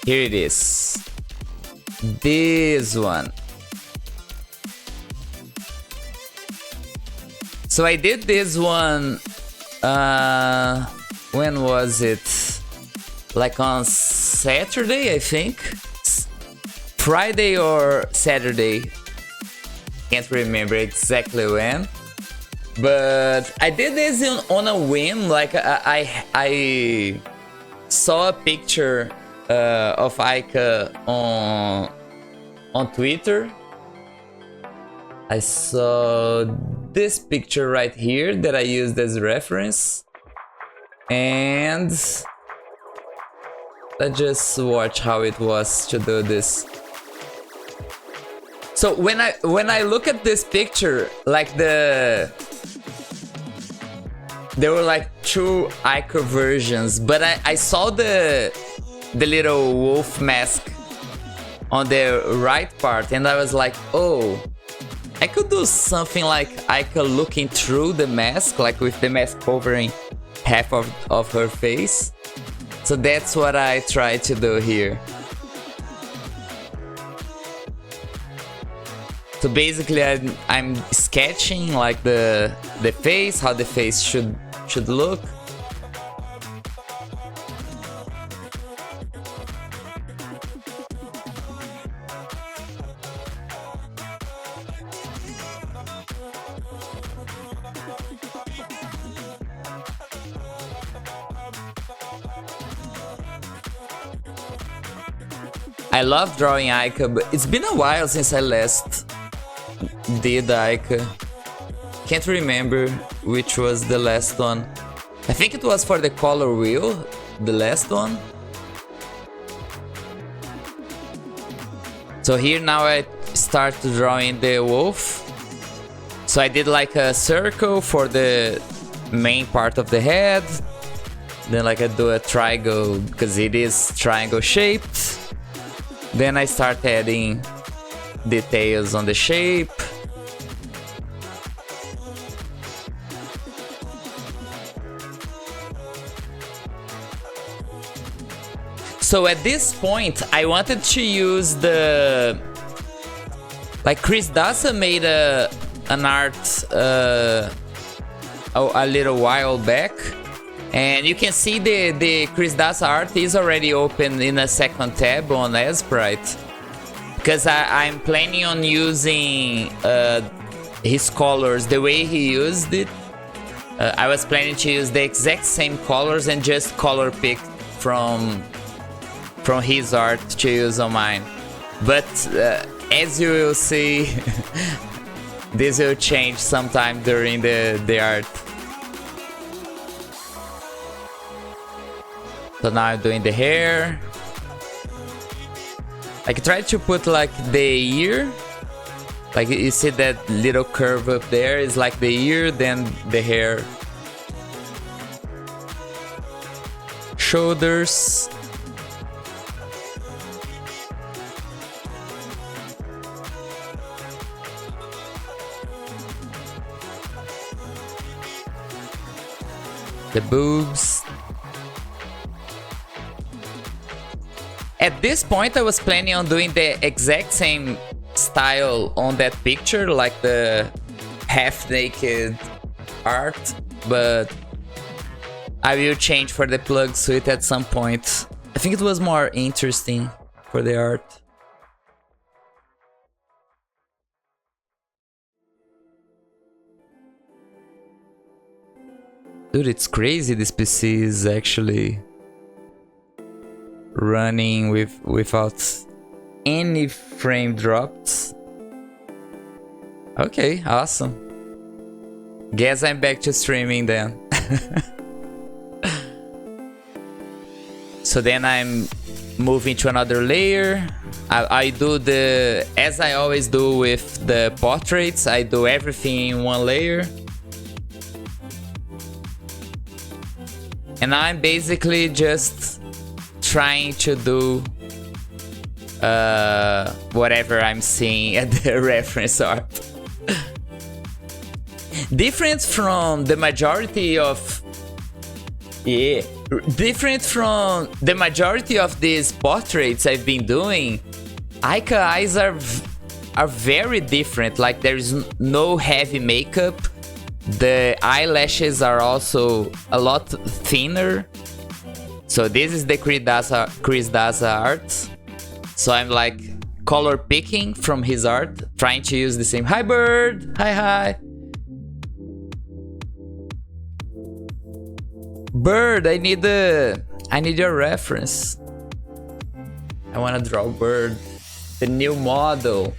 Here it is. This one. So I did this one, when was it? Like on Saturday, I think? Friday or Saturday. Can't remember exactly when. But I did this on a whim, like I saw a picture of Aika on Twitter. I saw this picture right here that I used as reference, and let's just watch how it was to do this. So when I look at this picture, like there were like two Aika versions, but I saw the little wolf mask on the right part, and I was like, oh, I could do something like Aika looking through the mask, like with the mask covering half of her face. So that's what I tried to do here. So basically I'm sketching like the face, how the face should look. I love drawing Aika, but it's been a while since I last did Aika. Can't remember which was the last one. I think it was for the color wheel, the last one. So here now I start drawing the wolf. So I did like a circle for the main part of the head. Then like I do a triangle because it is triangle shaped. Then I start adding details on the shape. So at this point, I wanted to use the... Like Chris Dassa made an art a little while back. And you can see the Chris Dassa art is already open in a second tab on Sprite. Because I'm planning on using his colors the way he used it. I was planning to use the exact same colors and just color pick from his art to use on mine. But as you will see, this will change sometime during the art. So now I'm doing the hair. I tried to put like the ear. Like you see that little curve up there is like the ear, then the hair. Shoulders. The boobs. At this point, I was planning on doing the exact same style on that picture, like the half-naked art, but I will change for the plug suite at some point. I think it was more interesting for the art. Dude, it's crazy this PC is actually running without any frame drops. Okay, awesome. Guess I'm back to streaming then. So then I'm moving to another layer. I do the, as I always do with the portraits, I do everything in one layer. And I'm basically just trying to do whatever I'm seeing at the reference art. Different from the majority of different from the majority of these portraits I've been doing, Aika eyes are very different. Like there's no heavy makeup. The eyelashes are also a lot thinner. So this is the Chris Daza art. So I'm like color picking from his art, trying to use the same. Hi Bird, hi. Bird, I need your reference. I wanna draw Bird, the new model.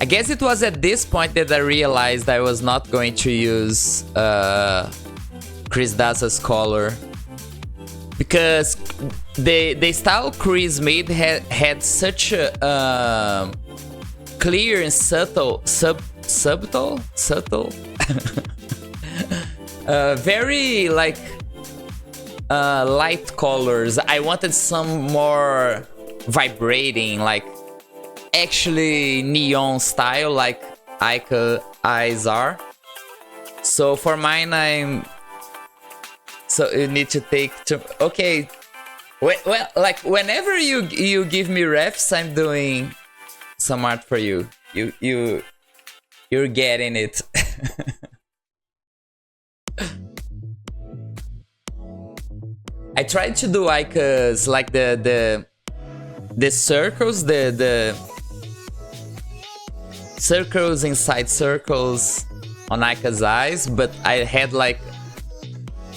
I guess it was at this point that I realized I was not going to use Chris Daza's color, because the style Chris made had such a clear and subtle very like light colors. I wanted some more vibrating, like actually neon style, like Aika eyes are. So for mine, so you need to take okay. Well, like whenever you give me refs, I'm doing some art for you. You're getting it. I tried to do Aika's like the circles, the circles inside circles on Aika's eyes, but I had like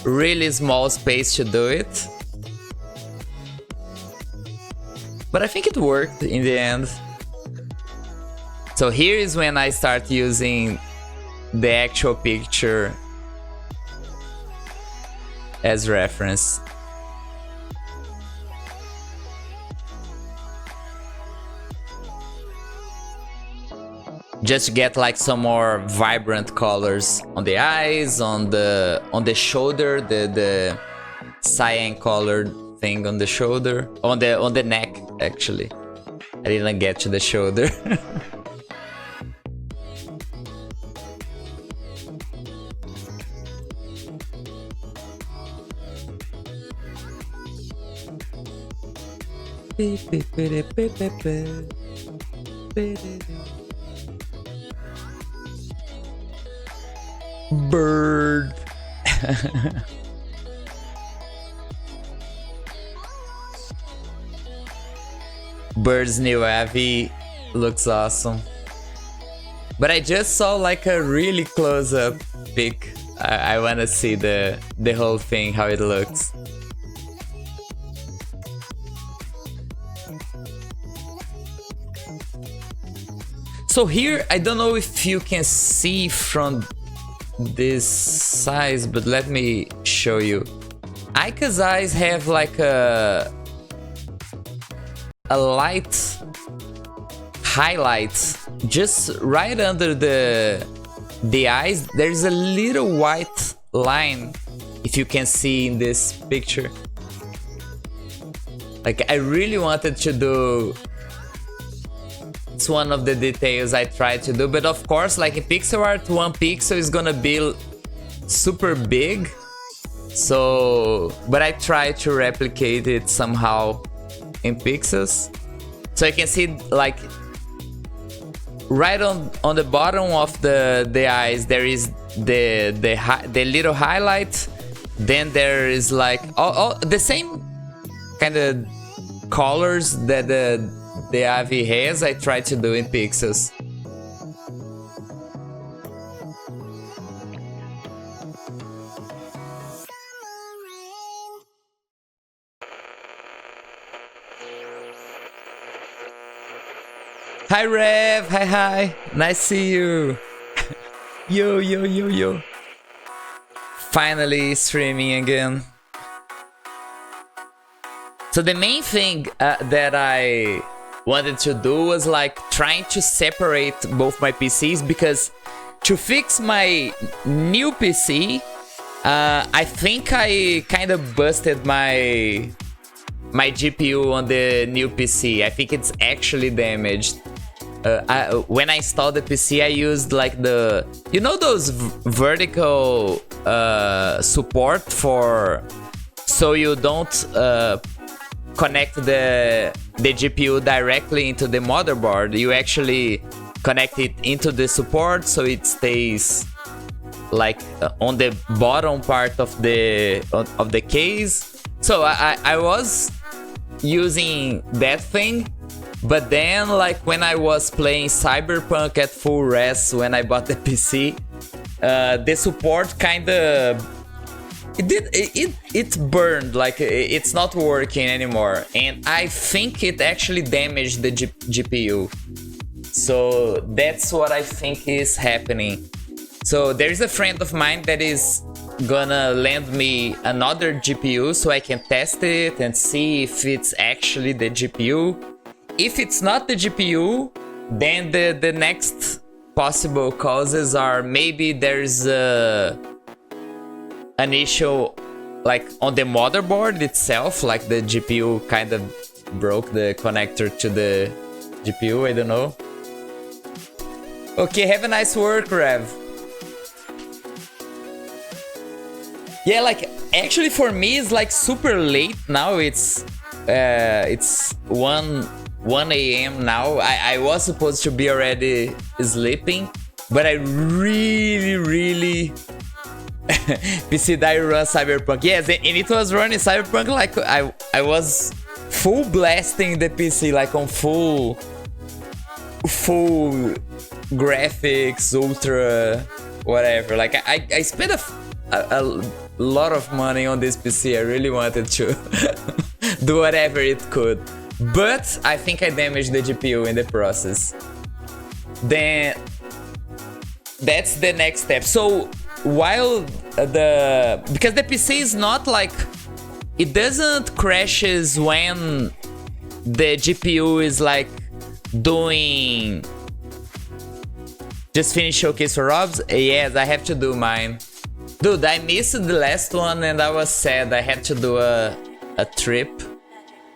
really small space to do it. But I think it worked in the end. So here is when I start using the actual picture as reference. Just to get like some more vibrant colors on the eyes, on the shoulder, the cyan colored thing on the shoulder, on the neck actually. I didn't get to the shoulder. Bird. Bird's new Avi looks awesome. But I just saw like a really close-up pic. I wanna see the whole thing, how it looks. So here, I don't know if you can see from this size, but let me show you. Aika's eyes have like a light highlight just right under the eyes. There's a little white line, if you can see in this picture. Like I really wanted to do. It's one of the details I tried to do, but of course, like in pixel art, 1 pixel is gonna be super big. So, but I tried to replicate it somehow in pixels. So you can see like right on the bottom of the eyes, there is the little highlight. Then there is like all the same kind of colors that the Avi has. I tried to do in pixels. Hi Rev, hi, nice to see you. Yo. Finally streaming again. So the main thing that I wanted to do was like trying to separate both my PCs, because to fix my new PC, I think I kind of busted my GPU on the new PC. I think it's actually damaged. when I installed the PC, I used like the, you know, those vertical support for, so you don't connect the GPU directly into the motherboard. You actually connect it into the support, so it stays like on the bottom part of the case. So I was using that thing, but then like when I was playing Cyberpunk at full res when I bought the PC, the support kind of it burned, like it's not working anymore, and I think it actually damaged the GPU. So that's what I think is happening. So there's a friend of mine that is gonna lend me another GPU so I can test it and see if it's actually the GPU. If it's not the GPU, then the next possible causes are maybe there's an issue like on the motherboard itself, like the GPU kind of broke the connector to the GPU, I don't know. Okay, have a nice work, Rev. Yeah, like actually for me it's like super late now. It's 1 a.m. now. I was supposed to be already sleeping, but I really PC that run Cyberpunk. Yes, and it was running Cyberpunk like I was full blasting the PC, like on full graphics, ultra whatever. Like I spent a lot of money on this PC. I really wanted to do whatever it could, but I think I damaged the GPU in the process. Then that's the next step. So while because the PC is not like, it doesn't crashes when the GPU is like doing, just finish showcase for Robs. Yes, I have to do mine. Dude, I missed the last one and I was sad. I had to do a trip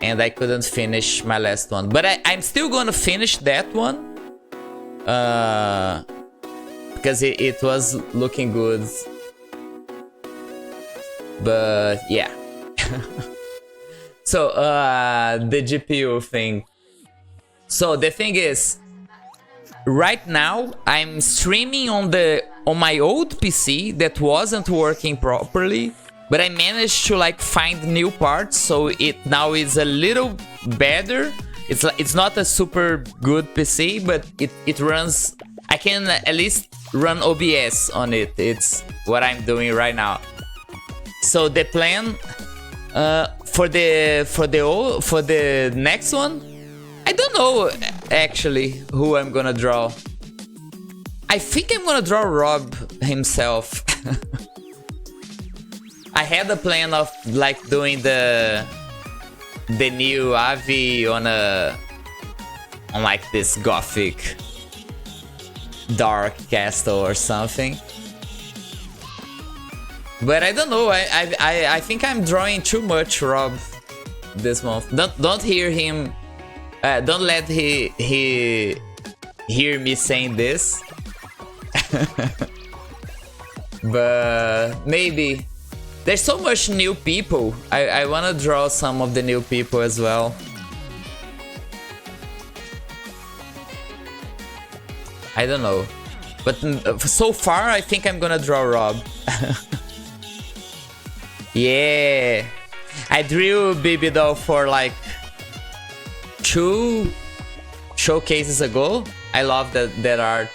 and I couldn't finish my last one. But I'm still gonna finish that one. Because it was looking good. But yeah. So the GPU thing. So the thing is, right now I'm streaming on my old PC that wasn't working properly, but I managed to like find new parts, so it now is a little better. It's not a super good PC, but it runs. I can at least run OBS on it. It's what I'm doing right now. So the plan for the next one, I don't know actually who I'm gonna draw. I think I'm gonna draw Rob himself. I had a plan of like doing the new Avi on like this gothic dark castle or something. But I don't know. I think I'm drawing too much Rob this month. Don't hear him. Don't let he hear me saying this. But maybe there's so much new people. I wanna draw some of the new people as well. I don't know, but so far I think I'm gonna draw Rob. Yeah, I drew Baby Doll for like 2 showcases ago. I love that art.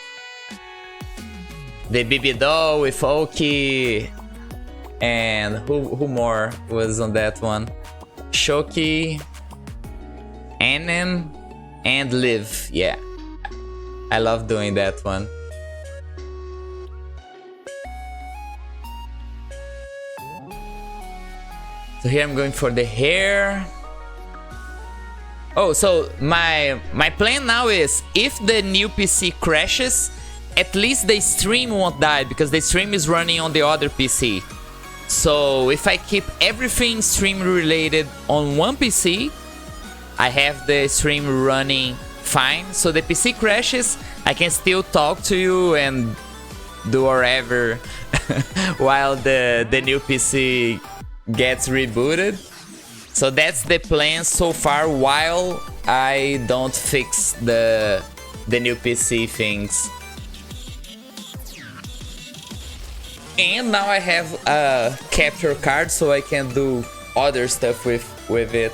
The Baby Doll with Oki, and who more was on that one? Shoki, Anem, and Liv. Yeah, I love doing that one. So here I'm going for the hair. Oh, so my plan now is, if the new PC crashes, at least the stream won't die, because the stream is running on the other PC. So if I keep everything stream related on one PC, I have the stream running fine. So the PC crashes, I can still talk to you and do whatever while the new PC gets rebooted. So that's the plan so far while I don't fix the new PC things. And now I have a capture card so I can do other stuff with it.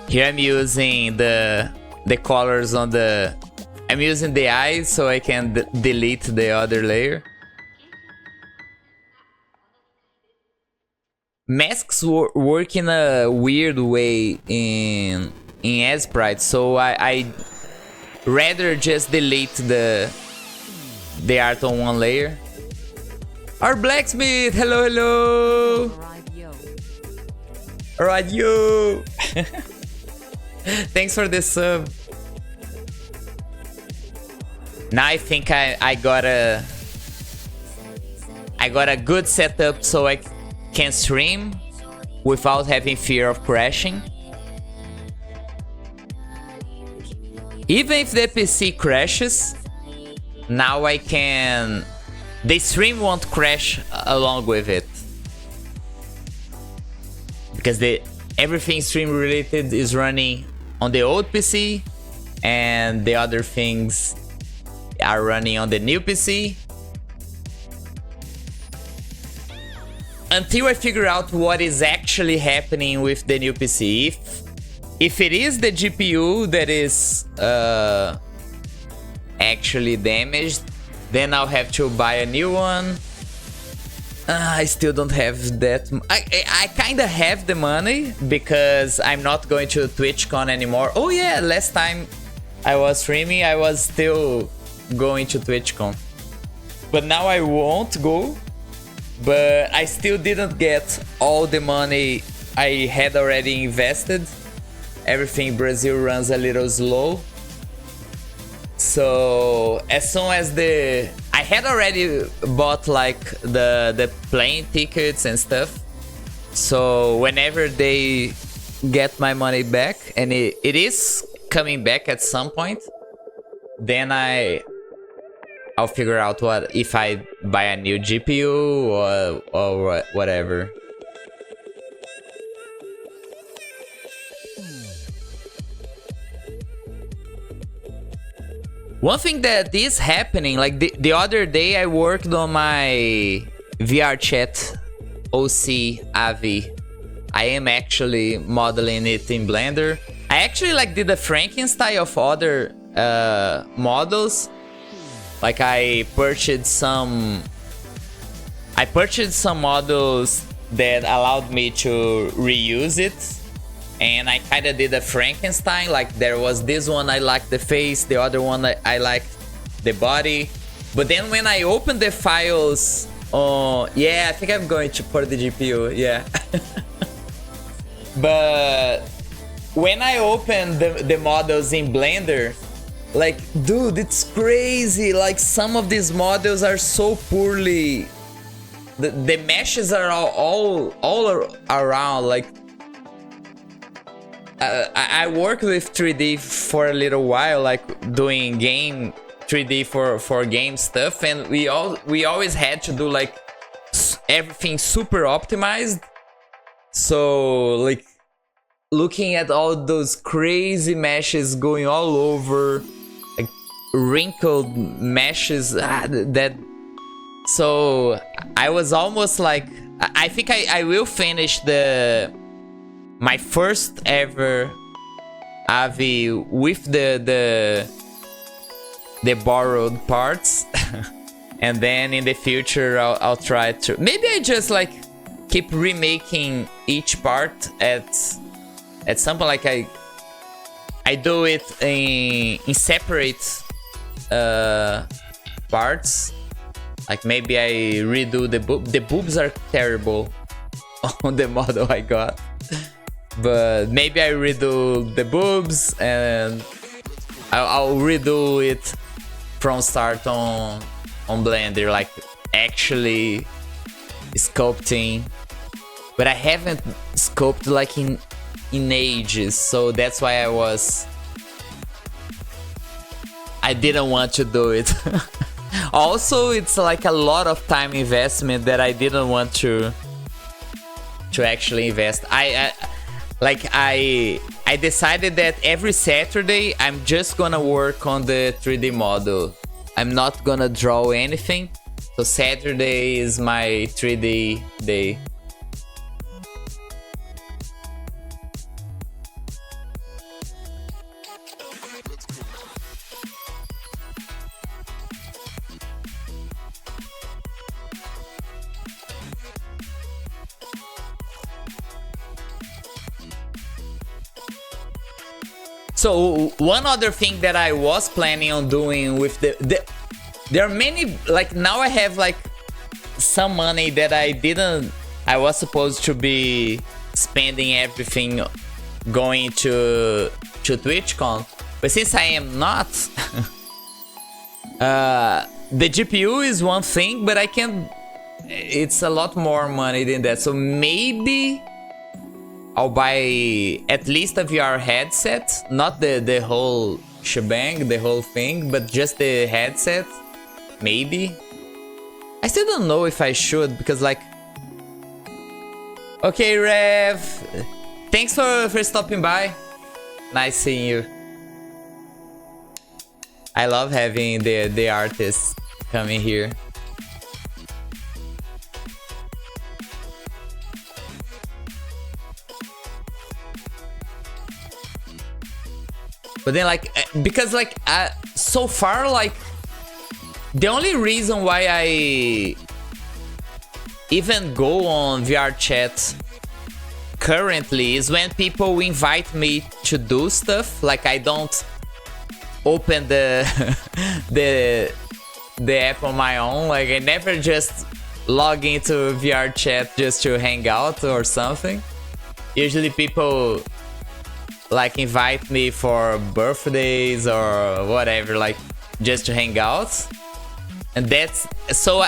Here I'm using the colors on the... I'm using the eyes so I can delete the other layer. Masks work in a weird way in Sprite, so I rather just delete the art on one layer. Our blacksmith, hello. Alright, yo. Thanks for the sub. Now I think I got a good setup so I can stream without having fear of crashing. Even if the PC crashes, now I can... the stream won't crash along with it. Because everything stream related is running on the old PC and the other things are running on the new PC. Until I figure out what is actually happening with the new PC. If it is the GPU that is actually damaged, then I'll have to buy a new one. I still don't have that. I kind of have the money because I'm not going to TwitchCon anymore. Oh yeah, last time I was streaming, I was still going to TwitchCon. But now I won't go. But I still didn't get all the money I had already invested. Everything in Brazil runs a little slow. So as soon as I had already bought like the plane tickets and stuff. So whenever they get my money back, and it is coming back at some point, then I'll figure out what if I buy a new GPU or whatever. One thing that is happening, like the other day I worked on my VRChat OC Avi. I am actually modeling it in Blender. I actually like did a Frankenstein of other models. Like I purchased some models that allowed me to reuse it. And I kind of did a Frankenstein. Like there was this one I liked the face, the other one I liked the body. But then when I opened the files, yeah, I think I'm going to put the GPU, yeah. But when I opened the models in Blender, like, dude, it's crazy. Like some of these models are so poorly. The meshes are all around. Like I worked with 3D for a little while, like doing game 3D for game stuff, and we always had to do like everything super optimized. So like looking at all those crazy meshes going all over, like wrinkled meshes that. So I was almost like, I think I will finish my first ever Avi with the borrowed parts. And then in the future I'll try to, maybe I just like keep remaking each part at some point. Like I do it in separate parts. Like maybe I redo the boobs are terrible on the model I got. But maybe I redo the boobs and I'll redo it from start on Blender, like actually sculpting. But I haven't sculpted like in ages, so that's why I didn't want to do it. Also, it's like a lot of time investment that I didn't want to actually invest. I decided that every Saturday I'm just gonna work on the 3D model. I'm not gonna draw anything. So Saturday is my 3D day. So one other thing that I was planning on doing with there are many, like now I have like some money that I was supposed to be spending everything going to TwitchCon, but since I am not, the GPU is one thing, but it's a lot more money than that. So maybe I'll buy at least a VR headset, not the whole shebang, the whole thing, but just the headset, maybe. I still don't know if I should, because like... Okay, Rev, thanks for stopping by. Nice seeing you. I love having the artists coming here. But then like, because like, so far like, the only reason why I even go on VRChat currently is when people invite me to do stuff. Like I don't open the app on my own. Like I never just log into VRChat just to hang out or something. Usually people like invite me for birthdays or whatever, like just to hang out. And that's so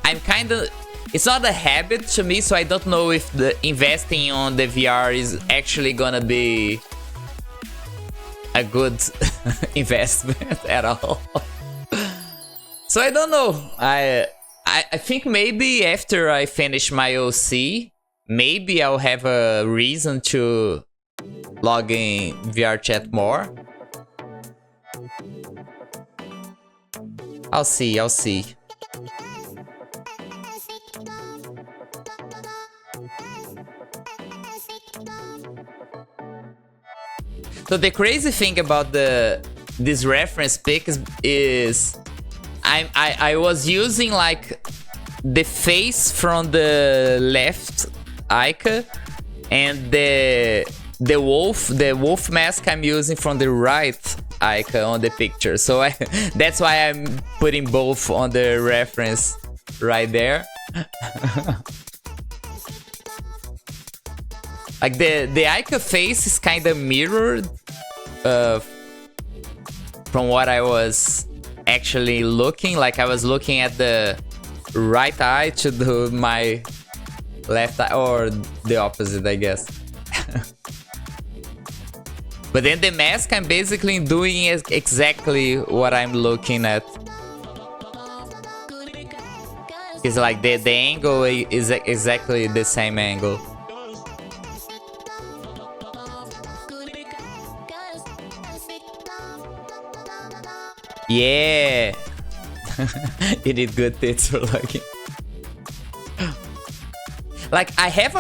I'm kind of, it's not a habit to me, so I don't know if the investing on the VR is actually gonna be a good investment at all. So I don't know. I think maybe after I finish my OC, maybe I'll have a reason to log in VRChat more. I'll see. So the crazy thing about this reference pic is I was using like the face from the left Aika and the wolf mask I'm using from the right Aika on the picture. So that's why I'm putting both on the reference right there. Like the Aika face is kind of mirrored from what I was actually looking. Like I was looking at the right eye to do my left eye, or the opposite, I guess. But then the mask, I'm basically doing exactly what I'm looking at. It's like the angle is exactly the same angle. Yeah! You did good, tits for looking. Like, I have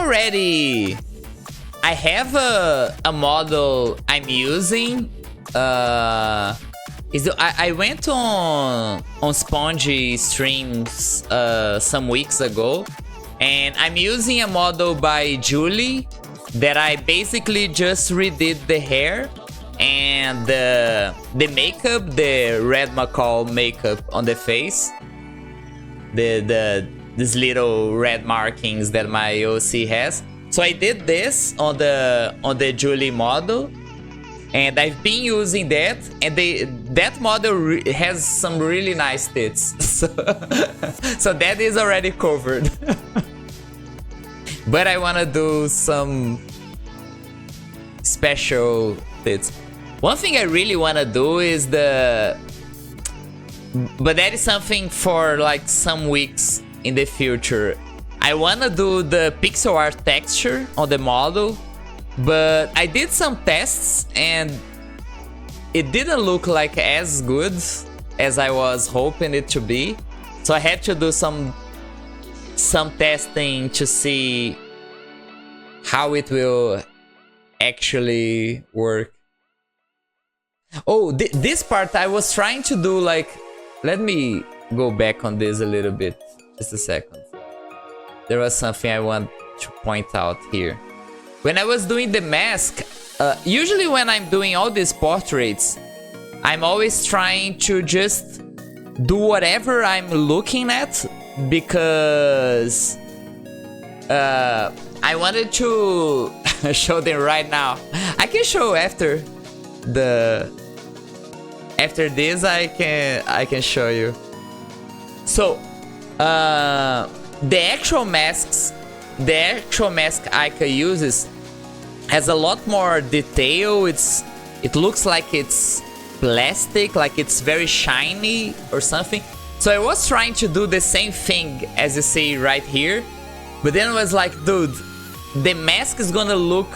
a model I'm using. I went on Spongy streams some weeks ago, and I'm using a model by Julie that I basically just redid the hair and the makeup, the red McCall makeup on the face, these little red markings that my OC has. So I did this on the Julie model, and I've been using that, and that model has some really nice tits. So that is already covered. But I wanna do some special tits. One thing I really wanna do is but that is something for like some weeks in the future. I wanna do the pixel art texture on the model, but I did some tests and it didn't look like as good as I was hoping it to be. So I had to do some testing to see how it will actually work. Oh, this part I was trying to do like... Let me go back on this a little bit. Just a second. There was something I want to point out here. When I was doing the mask, usually when I'm doing all these portraits, I'm always trying to just do whatever I'm looking at, because I wanted to show them right now. I can show after this. I can show you. So the actual mask Aika uses has a lot more detail. It looks like it's plastic, like it's very shiny or something. So I was trying to do the same thing as you see right here, but then I was like, dude, the mask is gonna look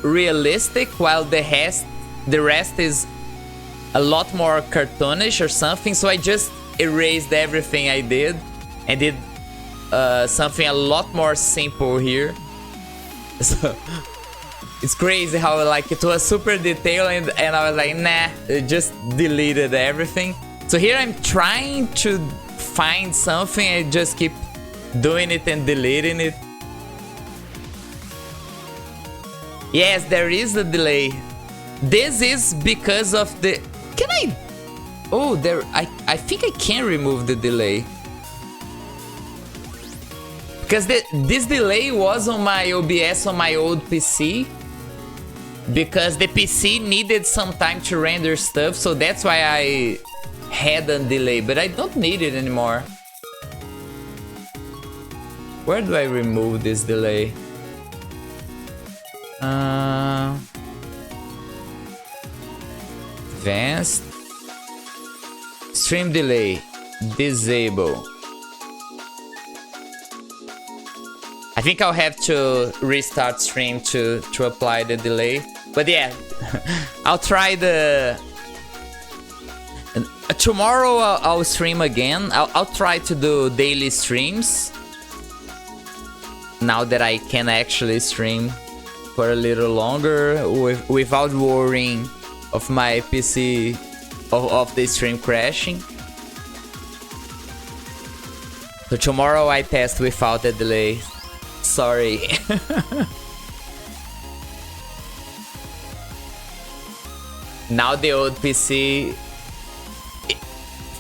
realistic while the rest is a lot more cartoonish or something. So I just erased everything I did and did something a lot more simple here. So it's crazy how like it was super detailed and I was like, nah, just deleted everything. So here I'm trying to find something, I just keep doing it and deleting it. Yes, there is a delay. This is because of the... Can I... Oh, I think I can remove the delay. Because this delay was on my OBS on my old PC. Because the PC needed some time to render stuff, so that's why I had a delay. But I don't need it anymore. Where do I remove this delay? Advanced. Stream delay. Disable. I think I'll have to restart stream to apply the delay. But yeah, I'll try the... Tomorrow I'll stream again. I'll try to do daily streams. Now that I can actually stream for a little longer without worrying of my PC of the stream crashing. So tomorrow I test without the delay. Sorry. Now the old PC,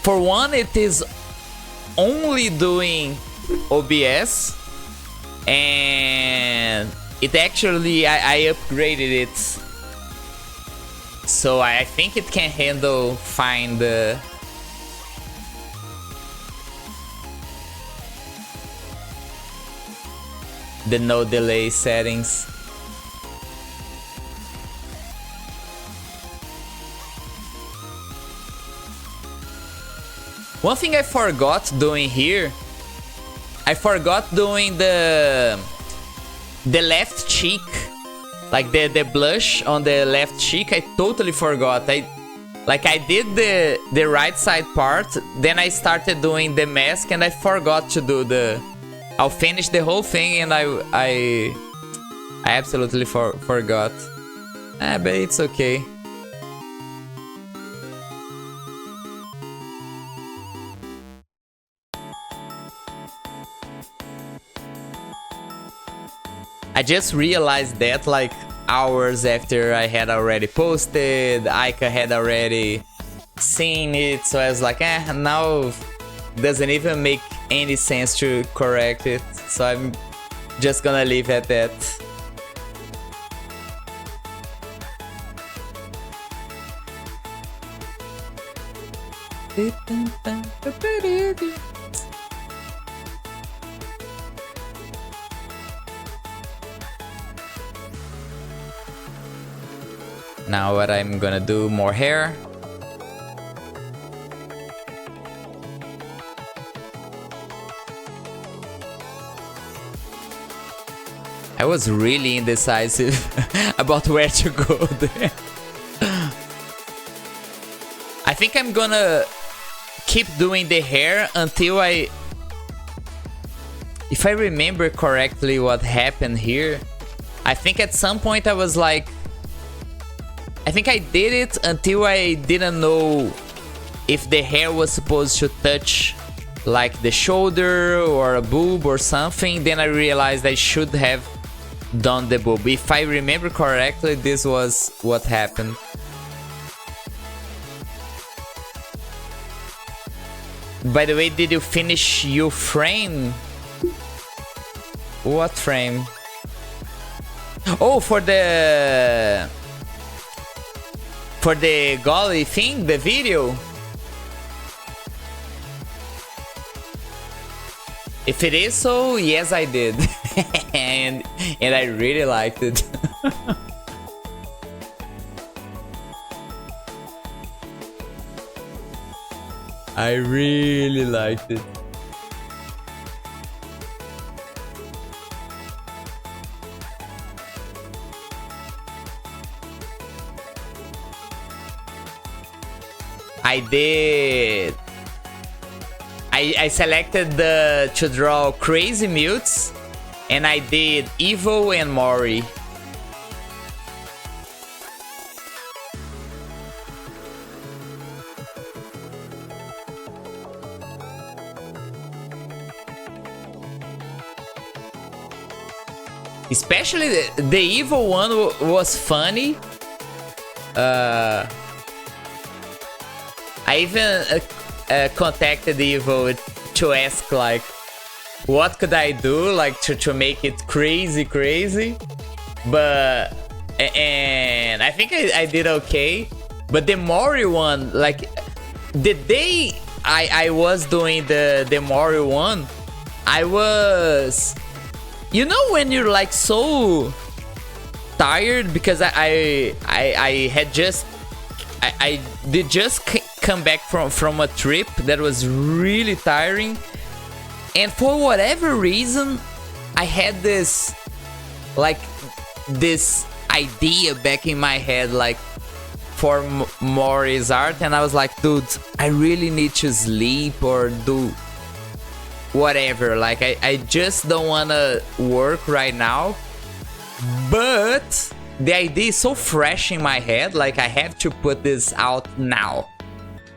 for one, it is only doing OBS, and it actually I upgraded it, so I think it can handle fine the no delay settings. One thing I forgot doing here, I forgot doing the left cheek, like the blush on the left cheek. I totally forgot. I did the right side part, then I started doing the mask and I forgot to do I'll finish the whole thing and I absolutely forgot. But it's okay. I just realized that like hours after I had already posted, Aika had already seen it, so I was like, now doesn't even make any sense to correct it, so I'm just gonna leave it at that. Now what I'm gonna do, more hair. I was really indecisive about where to go there. I think I'm gonna keep doing the hair until if I remember correctly what happened here, I think at some point I was like, I think I did it until I didn't know if the hair was supposed to touch like the shoulder or a boob or something. Then I realized I should have done the boob. If I remember correctly, this was what happened. By the way, did you finish your frame? What frame? Oh, for the golly thing, the video. If it is so, yes, I did. and I really liked it. I really liked it. I did. I selected to draw Crazy Mutes, and I did Evo and Mori. Especially the evil one was funny. I even contacted Evo to ask like, what could I do like to make it crazy, but and I think I did okay. But the Mori one, like the day I was doing the Mori one, I was, you know, when you're like so tired because I had just I did just come back from a trip that was really tiring, and for whatever reason I had this idea back in my head like for Mori's art, and I was like, dude, I really need to sleep or do whatever, like I just don't wanna work right now, but the idea is so fresh in my head, like I have to put this out now.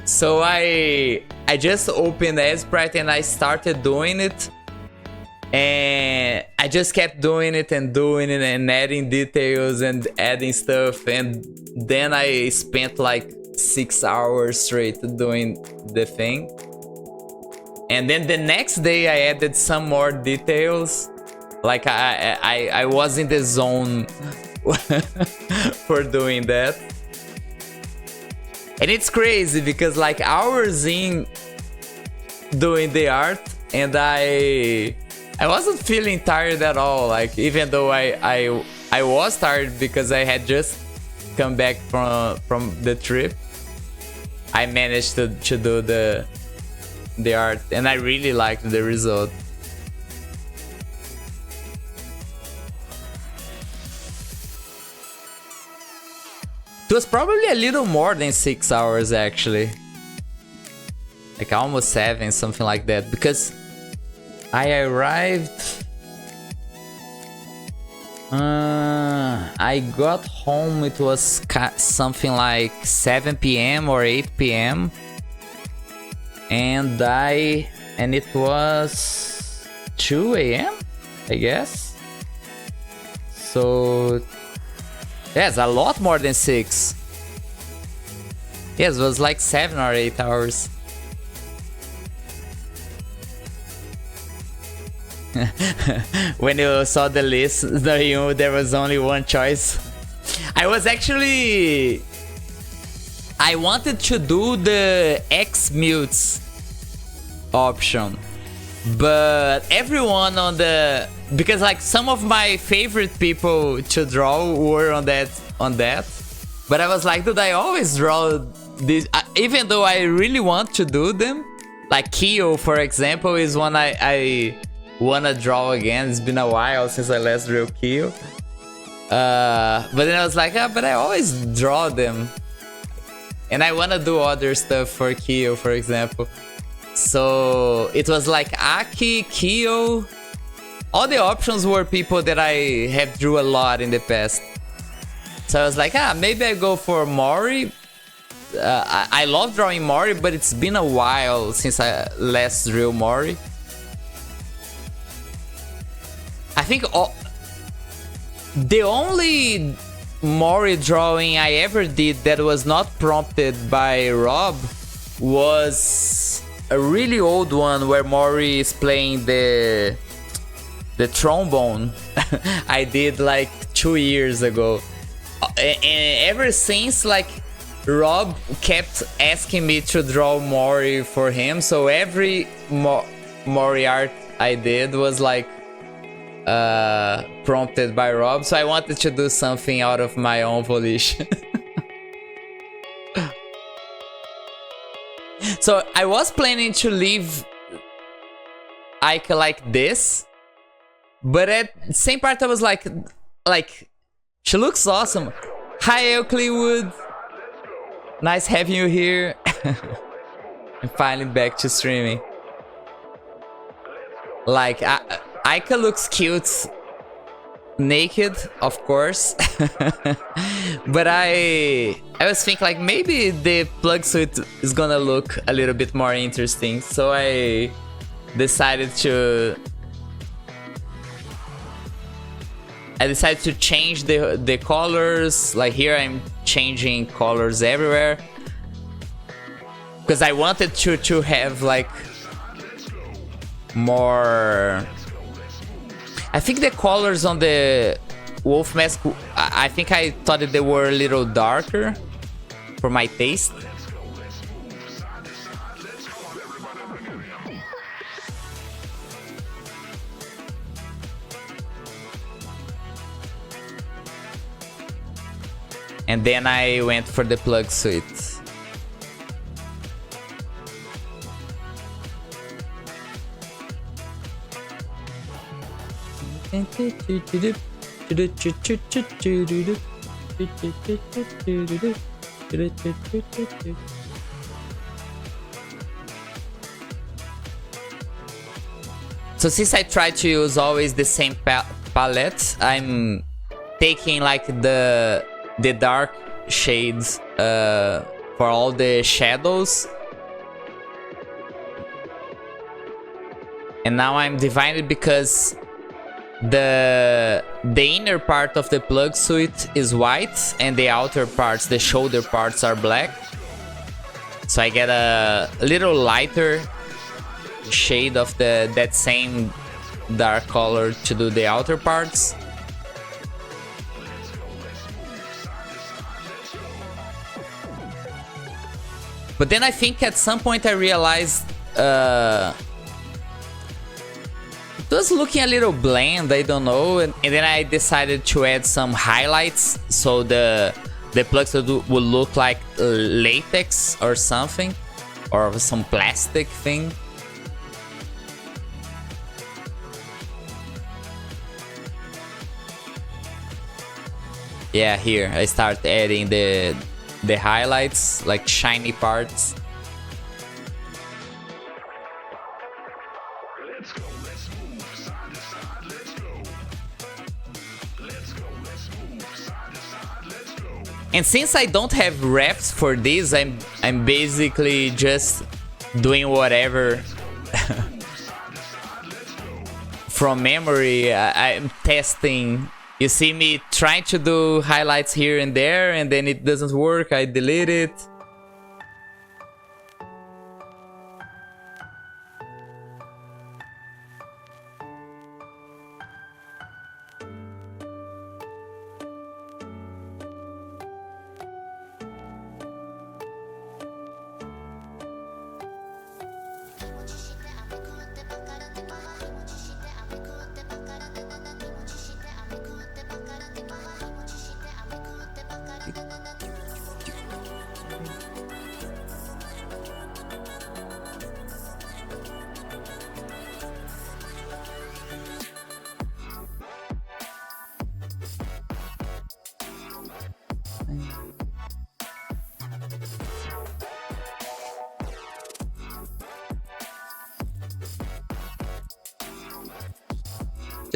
So I just opened Sprite and I started doing it, and I just kept doing it and adding details and adding stuff, and then I spent like 6 hours straight doing the thing. And then the next day I added some more details. Like I was in the zone for doing that. And it's crazy because like hours in doing the art, and I wasn't feeling tired at all. Like even though I was tired because I had just come back from the trip, I managed to do the art, and I really liked the result. It was probably a little more than 6 hours actually, like almost 7, something like that, because I arrived, I got home, it was something like 7 p.m. or 8 p.m. and it was 2 a.m. I guess. So yes, a lot more than 6. Yes, it was like 7 or 8 hours. When you saw the list, there was only one choice. I was actually I wanted to do the X mutes option, but everyone on the, because like some of my favorite people to draw were on that, but I was like, dude, I always draw this, even though I really want to do them. Like Kyo, for example, is one I wanna draw again. It's been a while since I last drew Kyo. But then I was like, but I always draw them, and I wanna do other stuff for Kyo, for example. So it was like Aki, Kyo. All the options were people that I have drew a lot in the past. So I was like, maybe I go for Mori. I love drawing Mori, but it's been a while since I last drew Mori. I think the only Mori drawing I ever did that was not prompted by Rob was a really old one where Mori is playing the trombone. I did like 2 years ago, and ever since, like, Rob kept asking me to draw Mori for him, so every Mori art I did was like prompted by Rob, so I wanted to do something out of my own volition. So I was planning to leave Aika like this, but at the same part I was like, she looks awesome. Hi Euclid, nice having you here. I'm finally back to streaming. Like, Aika looks cute naked, of course. But I was thinking like maybe the plug suit is gonna look a little bit more interesting, so I decided to change the colors. Like here I'm changing colors everywhere because I wanted to have like more. I think the colors on the wolf mask, I think I thought that they were a little darker for my taste. And then I went for the plug suit. So since I try to use always the same palette, I'm taking like the dark shades for all the shadows. And now I'm divided because the inner part of the plug suit is white and the outer parts, the shoulder parts, are black. So I get a little lighter shade of that same dark color to do the outer parts. But then I think at some point I realized it was looking a little bland, I don't know, and then I decided to add some highlights so the plug suit would look like latex or something, or some plastic thing. Yeah, here I start adding the highlights, like shiny parts. And since I don't have reps for this, I'm basically just doing whatever from memory. I'm testing. You see me trying to do highlights here and there, and then it doesn't work, I delete it.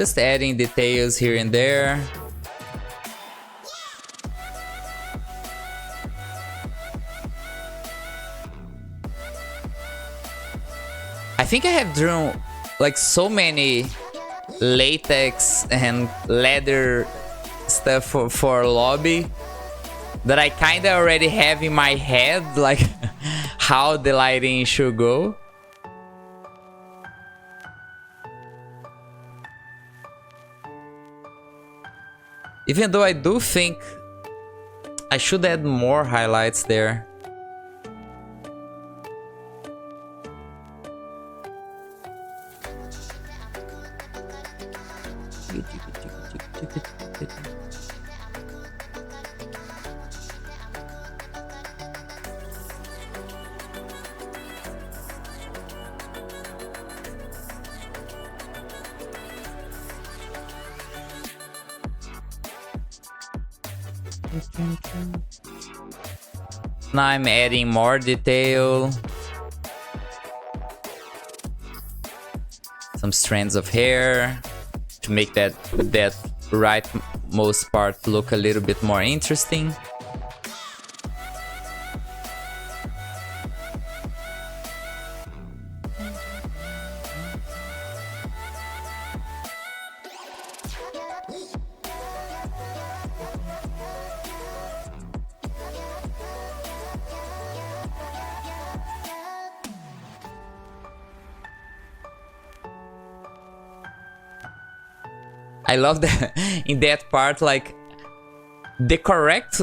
Just adding details here and there. I think I have drawn like so many latex and leather stuff for lobby that I kind of already have in my head like how the lighting should go. Even though I do think I should add more highlights there. Now I'm adding more detail. Some strands of hair to make that rightmost part look a little bit more interesting. I love that in that part, like the correct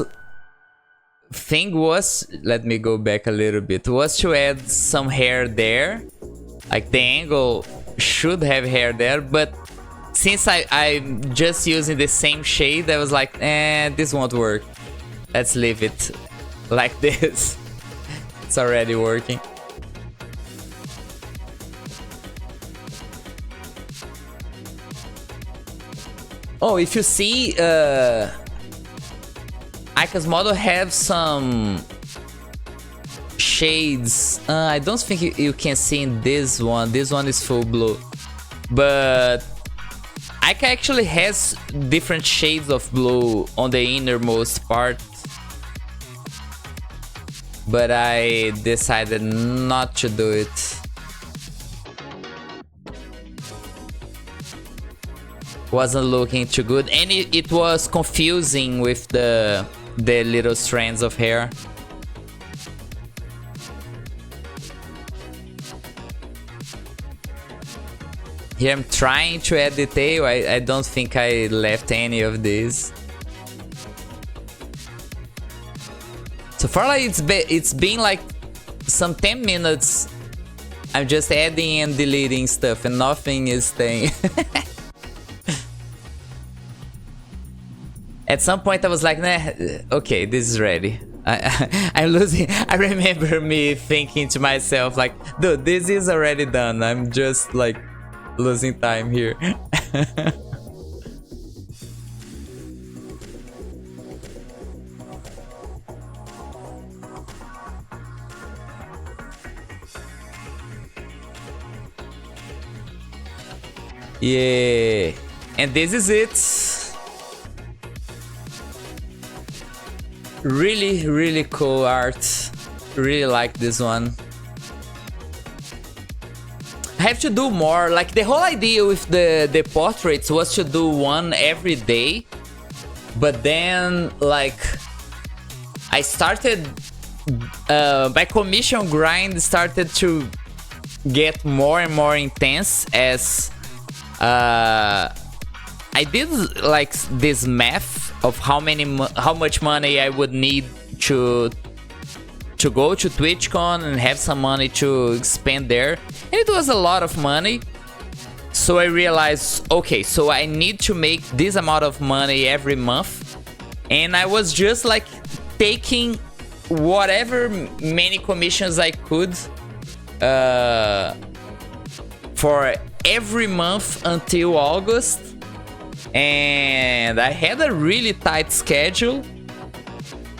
thing was, let me go back a little bit, was to add some hair there. Like the angle should have hair there, but since I'm just using the same shade, I was like, this won't work. Let's leave it like this. It's already working. Oh, if you see, Aika's model have some shades. I don't think you can see in this one. This one is full blue. But Aika actually has different shades of blue on the innermost part. But I decided not to do it. Wasn't looking too good, and it was confusing with the little strands of hair. Here I'm trying to add detail. I don't think I left any of these. So far, like it's been like some 10 minutes. I'm just adding and deleting stuff, and nothing is staying. At some point I was like, nah, okay, this is ready. I'm losing. I remember me thinking to myself like, dude, this is already done. I'm just like losing time here. Yeah, and this is it. Really cool art. Really like this one. I have to do more. Like the whole idea with the portraits was to do one every day, but then like I started my commission grind started to get more and more intense as I did like this math of how much money I would need to go to TwitchCon and have some money to spend there, and it was a lot of money. So I realized, okay, so I need to make this amount of money every month, and I was just like taking whatever many commissions I could for every month until August. And I had a really tight schedule,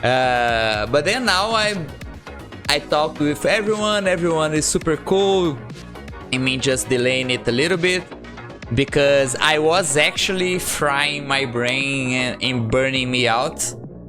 but then now I talked with everyone is super cool. I mean, just delaying it a little bit, because I was actually frying my brain and burning me out.